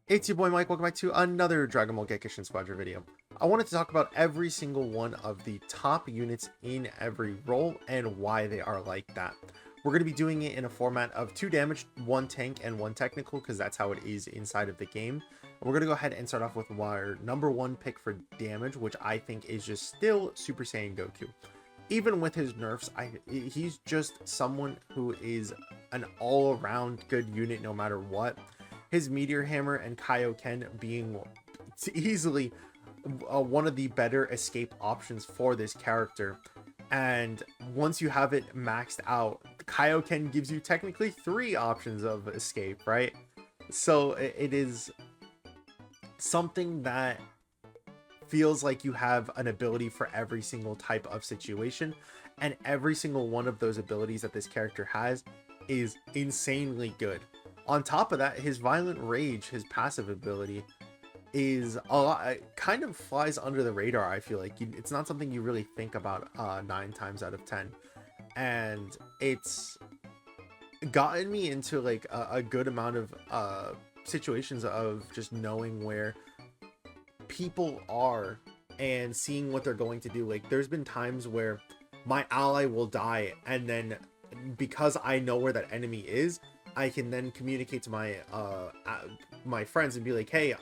It's your boy Mike, welcome back to another Dragon Ball Gekishin Squadra video. I wanted to talk about every single one of the top units in every role and why they are like that. We're going to be doing it in a format of 2 damage, 1 tank, and 1 technical, because that's how it is inside of the game. And we're going to go ahead and start off with our number 1 pick for damage, which I think is just still Super Saiyan Goku. Even with his nerfs, he's just someone who is an all-around good unit no matter what. His Meteor Hammer and Kaioken being easily one of the better escape options for this character. And once you have it maxed out, Kaioken gives you technically 3 options of escape, right? So it is something that feels like you have an ability for every single type of situation, and every single one of those abilities that this character has is insanely good. On top of that, his Violent Rage, his passive ability, is a lot, it kind of flies under the radar. I feel like it's not something you really think about 9 times out of 10, and it's gotten me into like a good amount of situations of just knowing where people are and seeing what they're going to do. Like, there's been times where my ally will die, and then because I know where that enemy is, I can then communicate to my friends and be like, hey,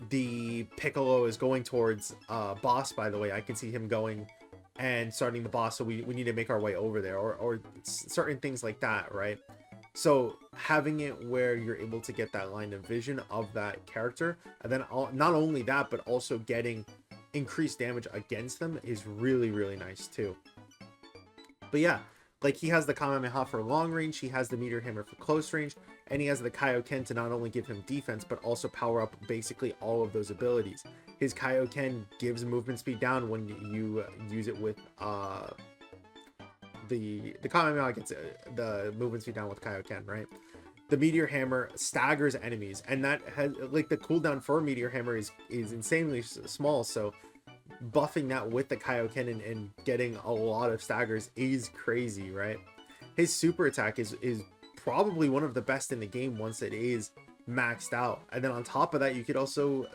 the Piccolo is going towards boss, by the way. I can see him going and starting the boss, so we need to make our way over there, or certain things like that, right? So having it where you're able to get that line of vision of that character, and then not only that, but also getting increased damage against them is really, really nice too. But yeah, like, he has the Kamehameha for long range, he has the Meteor Hammer for close range, and he has the Kaioken to not only give him defense, but also power up basically all of those abilities. His Kaioken gives movement speed down when you use it with the Kamehameha gets the movement speed down with Kaioken, right? The Meteor Hammer staggers enemies, and that has, like, the cooldown for Meteor Hammer is insanely small, so buffing that with the Kaioken and getting a lot of staggers is crazy, right? His super attack is probably one of the best in the game once it is maxed out. And then on top of that, you could also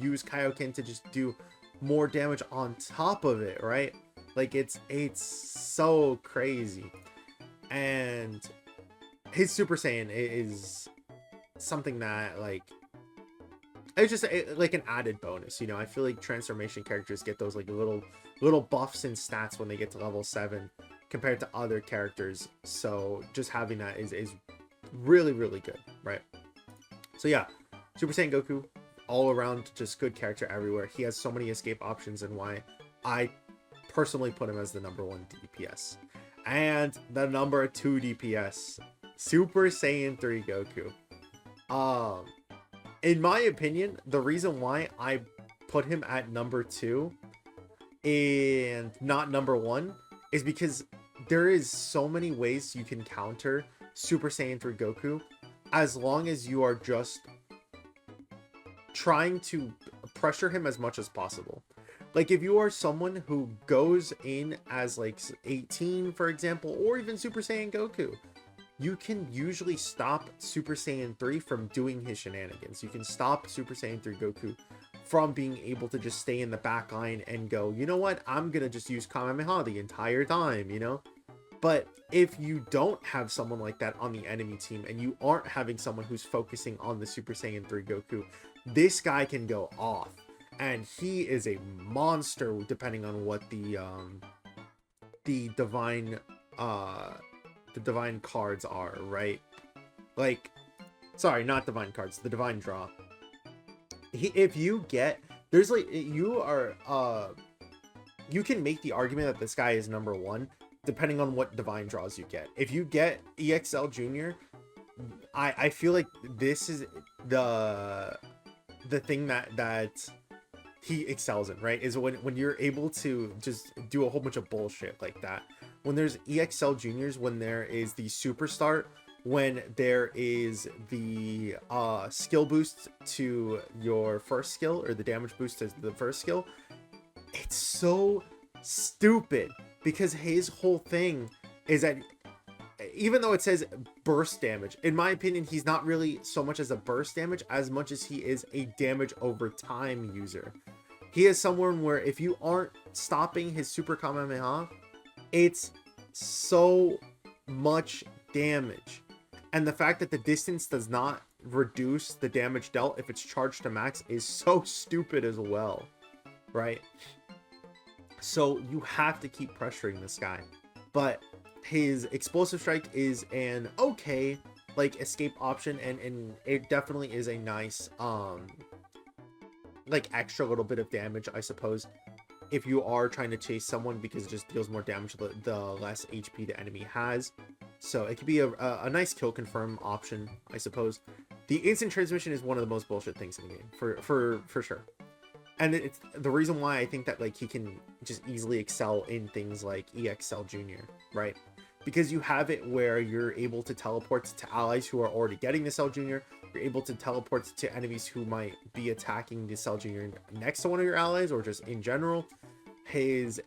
use Kaioken to just do more damage on top of it, right? Like, it's so crazy. And his Super Saiyan is something that, like, it's just like an added bonus, you know. I feel like transformation characters get those like little buffs and stats when they get to level 7 compared to other characters. So just having that is really, really good, right? So yeah, Super Saiyan Goku, all around just good character everywhere. He has so many escape options, and why I personally put him as the number 1 DPS. And the number 2 DPS, Super Saiyan 3 Goku. In my opinion, the reason why I put him at number 2 and not number 1 is because there is so many ways you can counter Super Saiyan 3 Goku, as long as you are just trying to pressure him as much as possible. Like, if you are someone who goes in as like 18, for example, or even Super Saiyan Goku, you can usually stop Super Saiyan 3 from doing his shenanigans. You can stop Super Saiyan 3 Goku from being able to just stay in the back line and go, you know what, I'm gonna just use Kamehameha the entire time, you know? But if you don't have someone like that on the enemy team, and you aren't having someone who's focusing on the Super Saiyan 3 Goku, this guy can go off. And he is a monster depending on what the divine cards are, right? Like, sorry, not divine cards, the divine draw. If you get, there's like, you can make the argument that this guy is number 1 depending on what divine draws you get. If you get EXL Junior, I feel like this is the thing that he excels in, right? Is when you're able to just do a whole bunch of bullshit like that. When there's EXL Juniors, when there is the Super Start, when there is the skill boost to your first skill, or the damage boost to the first skill, it's so stupid, because his whole thing is that even though it says burst damage. In my opinion, he's not really so much as a burst damage as much as he is a damage over time user. He is someone where if you aren't stopping his super Kamehameha, it's so much damage. And the fact that the distance does not reduce the damage dealt if it's charged to max is so stupid as well, right? So you have to keep pressuring this guy. But his explosive strike is an okay like escape option, and it definitely is a nice like extra little bit of damage, I suppose, if you are trying to chase someone, because it just deals more damage the less HP the enemy has. So it could be a nice kill confirm option, I suppose. The instant transmission is one of the most bullshit things in the game, for sure. And it's the reason why I think that like he can just easily excel in things like EXL Junior, right? Because you have it where you're able to teleport to allies who are already getting the Cell Junior. You're able to teleport to enemies who might be attacking the Cell Junior next to one of your allies, or just in general. His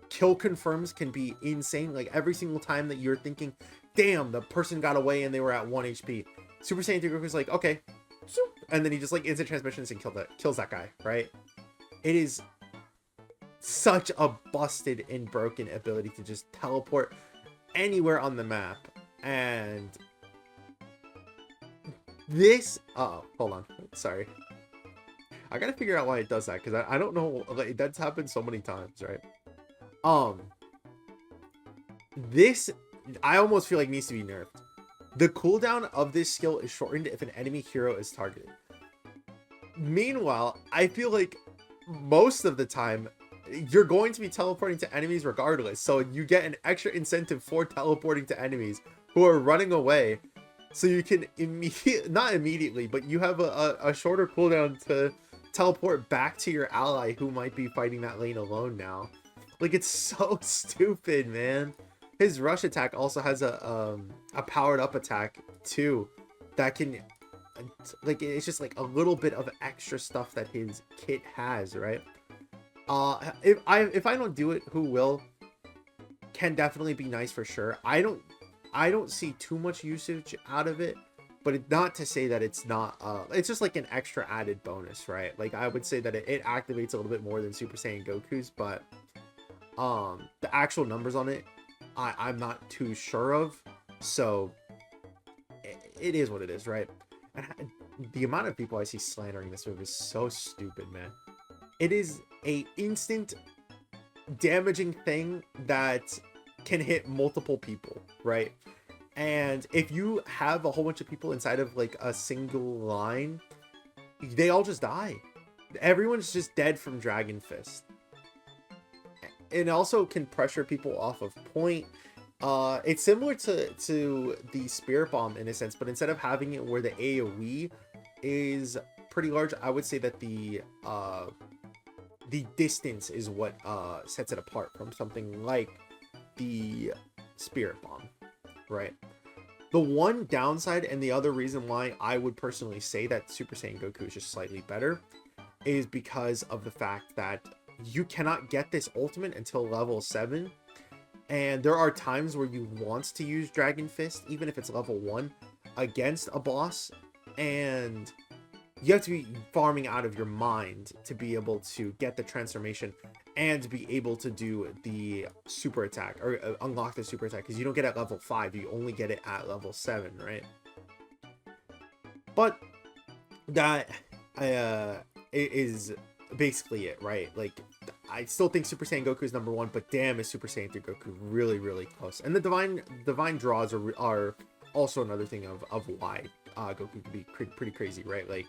kill confirms can be insane. Like every single time that you're thinking, damn, the person got away and they were at 1 HP, Super Saiyan 3 Goku's like, okay, and then he just like instant transmissions and kills that guy, right? It is such a busted and broken ability to just teleport anywhere on the map. And this hold on, sorry, I gotta figure out why it does that, because I don't know, like, that's happened so many times, right? This I almost feel like needs to be nerfed. The cooldown of this skill is shortened if an enemy hero is targeted. Meanwhile, I feel like most of the time you're going to be teleporting to enemies regardless, so you get an extra incentive for teleporting to enemies who are running away, so you can not immediately, but you have a shorter cooldown to teleport back to your ally who might be fighting that lane alone now. Like, it's so stupid, man. His rush attack also has a powered up attack too that can, like, it's just like a little bit of extra stuff that his kit has, right? If I don't do it, who will? Can definitely be nice for sure. I don't see too much usage out of it, but it's not to say that it's not, it's just like an extra added bonus, right? Like, I would say that it activates a little bit more than Super Saiyan Goku's, but the actual numbers on it, I'm not too sure of. So it is what it is, right? And the amount of people I see slandering this move is so stupid, man. It is a instant damaging thing that can hit multiple people, right? And if you have a whole bunch of people inside of like a single line, they all just die. Everyone's just dead from Dragon Fist. It also can pressure people off of point. It's similar to the Spirit Bomb in a sense, but instead of having it where the AoE is pretty large, I would say that the distance is what sets it apart from something like the Spirit Bomb, right? The one downside, and the other reason why I would personally say that Super Saiyan Goku is just slightly better, is because of the fact that you cannot get this ultimate until level 7, and there are times where you want to use Dragon Fist even if it's level 1 against a boss, and you have to be farming out of your mind to be able to get the transformation and be able to do the super attack, or unlock the super attack, because you don't get it at level 5, you only get it at level 7, right? But that is basically it, right? Like, I still think Super Saiyan Goku is number 1, but damn, is Super Saiyan 3 Goku really, really close. And the divine draws are also another thing of why Goku can be pretty crazy, right? Like,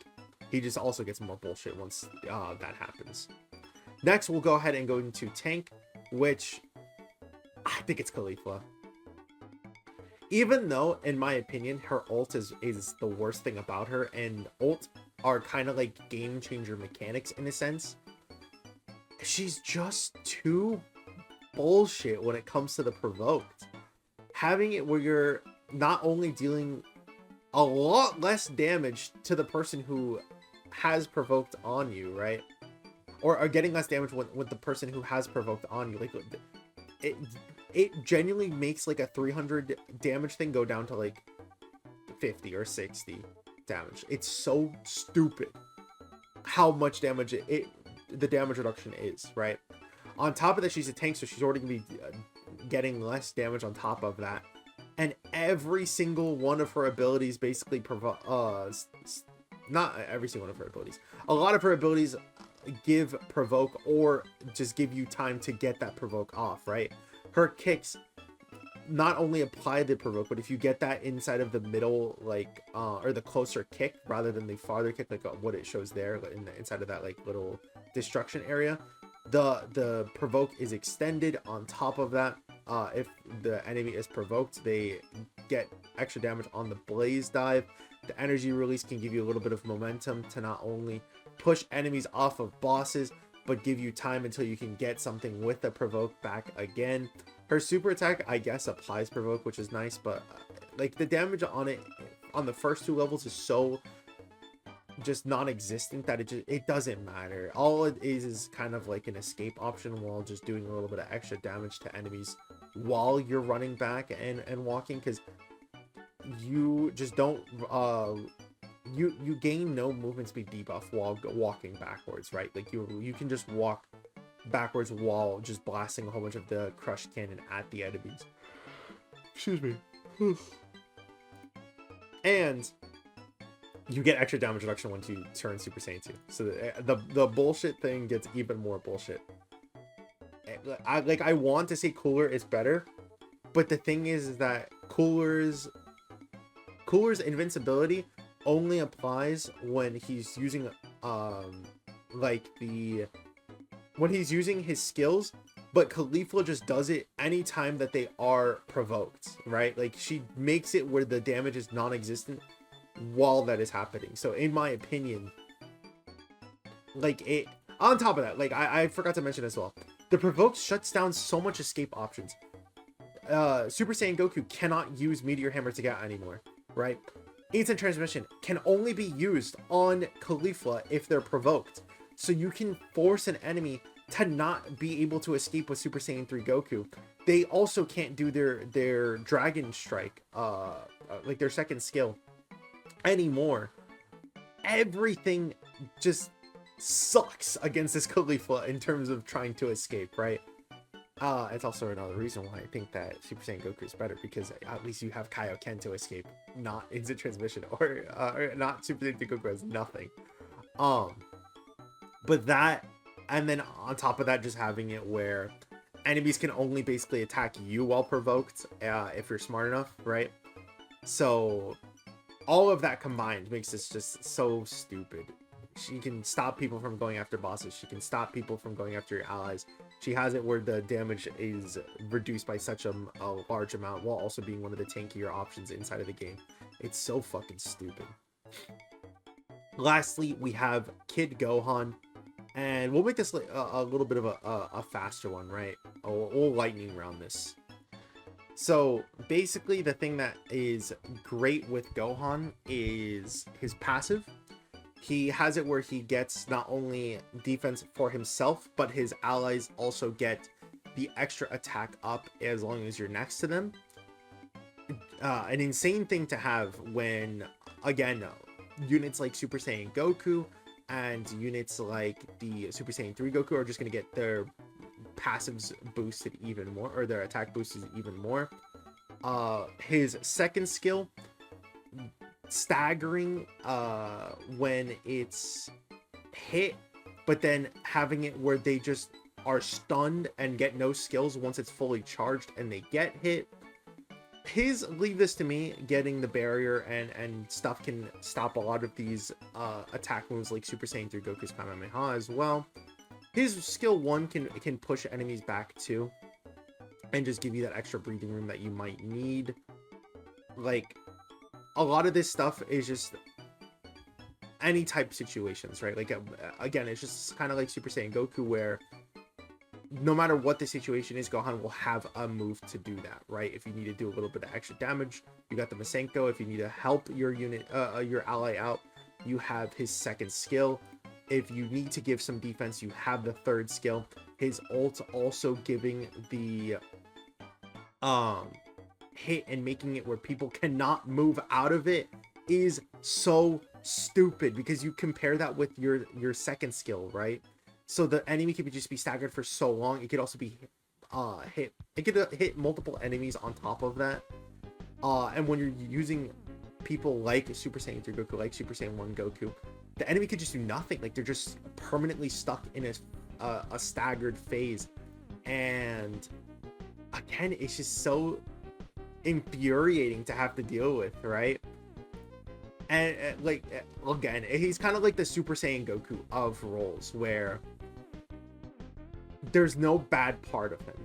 he just also gets more bullshit once that happens. Next, we'll go ahead and go into tank, which I think it's Khalifa. Even though, in my opinion, her ult is the worst thing about her, and ult are kind of like game changer mechanics in a sense, she's just too bullshit when it comes to the provoked. Having it where you're not only dealing a lot less damage to the person who has provoked on you, right? Or are getting less damage with the person who has provoked on you. Like, it genuinely makes like a 300 damage thing go down to like 50 or 60 damage. It's so stupid how much damage the damage reduction is, right? On top of that, she's a tank, so she's already gonna be getting less damage on top of that. And every single one of her abilities basically not every single one of her abilities. A lot of her abilities give provoke or just give you time to get that provoke off, right? Her kicks not only apply the provoke, but if you get that inside of the middle, like or the closer kick rather than the farther kick, like what it shows there in the inside of that like little destruction area, the provoke is extended. On top of that, if the enemy is provoked, they get extra damage on the blaze dive. The energy release can give you a little bit of momentum to not only push enemies off of bosses, but give you time until you can get something with the provoke back again. Her super attack, I guess, applies provoke, which is nice, but like the damage on it on the first 2 levels is so just non-existent that it doesn't matter. All it is kind of like an escape option while just doing a little bit of extra damage to enemies while you're running back and walking, because you just don't you gain no movement speed debuff while walking backwards, right? Like you can just walk backwards while just blasting a whole bunch of the crush cannon at the enemies. Excuse me. And you get extra damage reduction once you turn Super Saiyan 2. So the bullshit thing gets even more bullshit. I want to say Cooler is better, but the thing is that Cooler's invincibility only applies when he's using when he's using his skills, but Caulifla just does it anytime that they are provoked, right? Like she makes it where the damage is non-existent while that is happening. So in my opinion, like it on top of that, like I forgot to mention as well, the provoke shuts down so much escape options. Super Saiyan Goku cannot use Meteor Hammer to get anymore, right? Instant transmission can only be used on Caulifla if they're provoked. So you can force an enemy to not be able to escape with Super Saiyan 3 Goku. They also can't do their Dragon Strike, like their second skill anymore. Everything just sucks against this Caulifla in terms of trying to escape, right? It's also another reason why I think that Super Saiyan Goku is better, because at least you have Kaioken to escape, not instant transmission, or not Super Saiyan 3 Goku has nothing. But that, and then on top of that, just having it where enemies can only basically attack you while provoked, if you're smart enough, right? So all of that combined makes this just so stupid. She can stop people from going after bosses. She can stop people from going after your allies. She has it where the damage is reduced by such a large amount while also being one of the tankier options inside of the game. It's so fucking stupid. Lastly, we have Kid Gohan. And we'll make this a little bit of a faster one, right? We'll lightning round this. So basically the thing that is great with Gohan is his passive. He has it where he gets not only defense for himself, but his allies also get the extra attack up as long as you're next to them. An insane thing to have when, again, units like Super Saiyan Goku and units like the Super Saiyan 3 Goku are just going to get their passives boosted even more, or their attack boosted even more. His second skill, staggering when it's hit, but then having it where they just are stunned and get no skills once it's fully charged and they get hit. His Leave This to Me, getting the barrier and stuff, can stop a lot of these attack moves like Super Saiyan 3 Goku's Kamehameha as well. His skill 1 can push enemies back too, and just give you that extra breathing room that you might need. Like, a lot of this stuff is just any type situations, right? Like, again, it's just kind of like Super Saiyan Goku, where no matter what the situation is, Gohan will have a move to do that, right? If you need to do a little bit of extra damage, you got the Masenko. If you need to help your unit, your ally out, you have his second skill. If you need to give some defense, you have the third skill. His ult also giving the hit and making it where people cannot move out of it is so stupid, because you compare that with your second skill, right? So the enemy could just be staggered for so long. It could also be hit. It could hit multiple enemies on top of that. And when you're using people like Super Saiyan 3 Goku, like Super Saiyan 1 Goku, the enemy could just do nothing. Like, they're just permanently stuck in a staggered phase. And again, it's just so infuriating to have to deal with, right? And like, again, he's kind of like the Super Saiyan Goku of roles, where there's no bad part of him,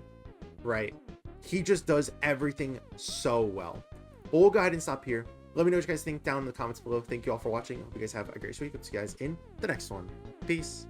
right? He just does everything so well. But we'll go ahead and stop here. Let me know what you guys think down in the comments below. Thank you all for watching. Hope you guys have a great week. I'll see you guys in the next one. Peace.